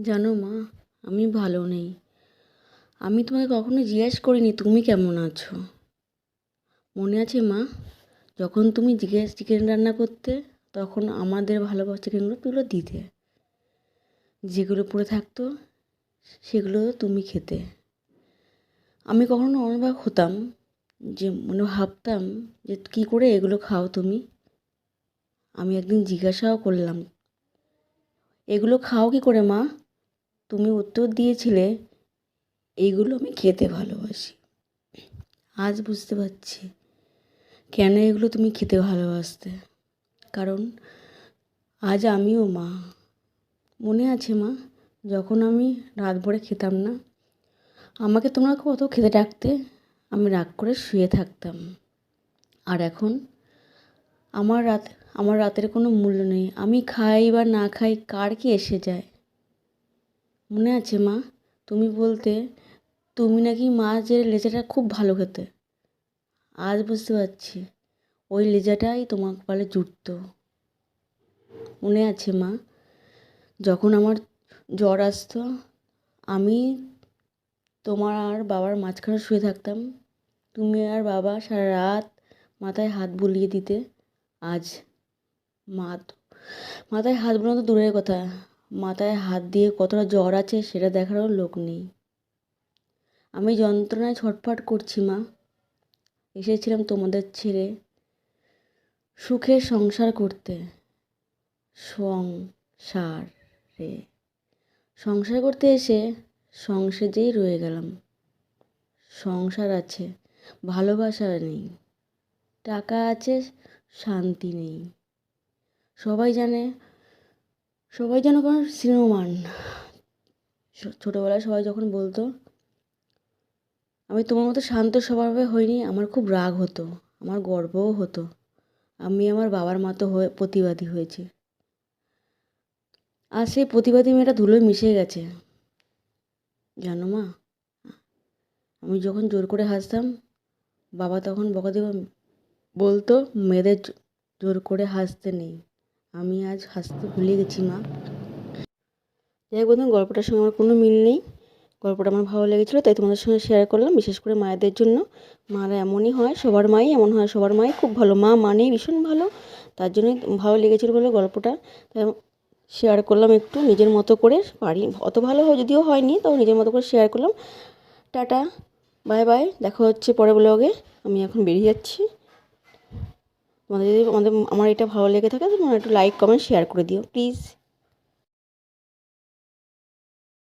জানো মা, আমি ভালো নেই। আমি তোমাকে কখনো জিজ্ঞেস করিনি তুমি কেমন আছো। মনে আছে মা, যখন তুমি চিকেন রান্না করতে, তখন আমাদের ভালোবাসা চিকেনগুলো তুলে দিতে, যেগুলো পড়ে থাকতো সেগুলো তুমি খেতে। আমি কখনো অবাক হতাম, যে ভাবতাম যে কী করে এগুলো খাও তুমি। আমি একদিন জিজ্ঞাসাও করলাম, এগুলো খাও কী করে মা? তুমি উত্তর দিয়েছিলে, এইগুলো আমি খেতে ভালোবাসি। আজ বুঝতে পারছি কেন এগুলো তুমি খেতে ভালোবাসতে। কারণ আজ আমিও মা। মনে আছে মা, যখন আমি রাত ভরে খেতাম না, আমাকে তোমরা কত খেতে ডাকতে, আমি রাগ করে শুয়ে থাকতাম। আর এখন আমার আমার রাতের কোনো মূল্য নেই। আমি খাই বা না খাই, কার কি এসে যায়। মনে আছে মা, তুমি বলতে তুমি নাকি মাছের লেজাটা খুব ভালো খেতে। আজ বুঝতে পারছি ওই লেজাটাই তোমার কপালে জুটতো। মনে আছে মা, যখন আমার জ্বর আসতো, আমি তোমার আর বাবার মাঝখানে শুয়ে থাকতাম। তুমি আর বাবা সারা রাত মাথায় হাত বুলিয়ে দিতে। আজ মা মাথায় হাত বোলানো তো দূরের কথা, মাথায় হাত দিয়ে কতটা জ্বর আছে সেটা দেখারও লোক নেই। আমি যন্ত্রণায় ছটফট করছি মা। এসেছিলাম তোমাদের ছেড়ে সুখে সংসার করতে। সংসারে সংসার করতে এসে সংসারেই রয়ে গেলাম। সংসার আছে, ভালোবাসা নেই, টাকা আছে, শান্তি নেই। সবাই জানে, সবাই যেন কোনো শ্রীমান। ছোটোবেলায় সবাই যখন বলতো আমি তোমার মতো শান্ত স্বভাবে হইনি, আমার খুব রাগ হতো, আমার গর্বও হতো। আমি আমার বাবার মতো হয়ে প্রতিবাদী হয়েছি। আর সেই প্রতিবাদী মেয়েটা ধুলোয় মিশে গেছে। জানো মা, আমি যখন জোর করে হাসতাম, বাবা তখন বকা দিয়ে বলতো মেয়েদের জোর করে হাসতে নেই। আমি আজ হাসতে ভুলে গেছি মা। যাই হোক বন্ধু, গল্পটার সঙ্গে আমার কোনো মিল নেই। গল্পটা আমার ভালো লেগেছিলো, তাই তোমাদের সঙ্গে শেয়ার করলাম, বিশেষ করে মায়েদের জন্য। মারা এমনই হয়, সবার মাই এমন হয়, সবার মাই খুব ভালো, মা মানেই ভীষণ ভালো। তার জন্যই ভালো লেগেছিলো বলে গল্পটা তাই শেয়ার করলাম একটু নিজের মতো করে। পারি অত ভালো হয় যদিও হয়নি, তাও নিজের মতো করে শেয়ার করলাম। টাটা, বাই বাই, দেখা হচ্ছে পরের ব্লগে। আমি এখন বেরিয়ে যাচ্ছি। তোমাদের যদি আমার এটা ভালো লেগে থাকে, তোমরা একটু লাইক কমেন্ট শেয়ার করে দিও প্লিজ।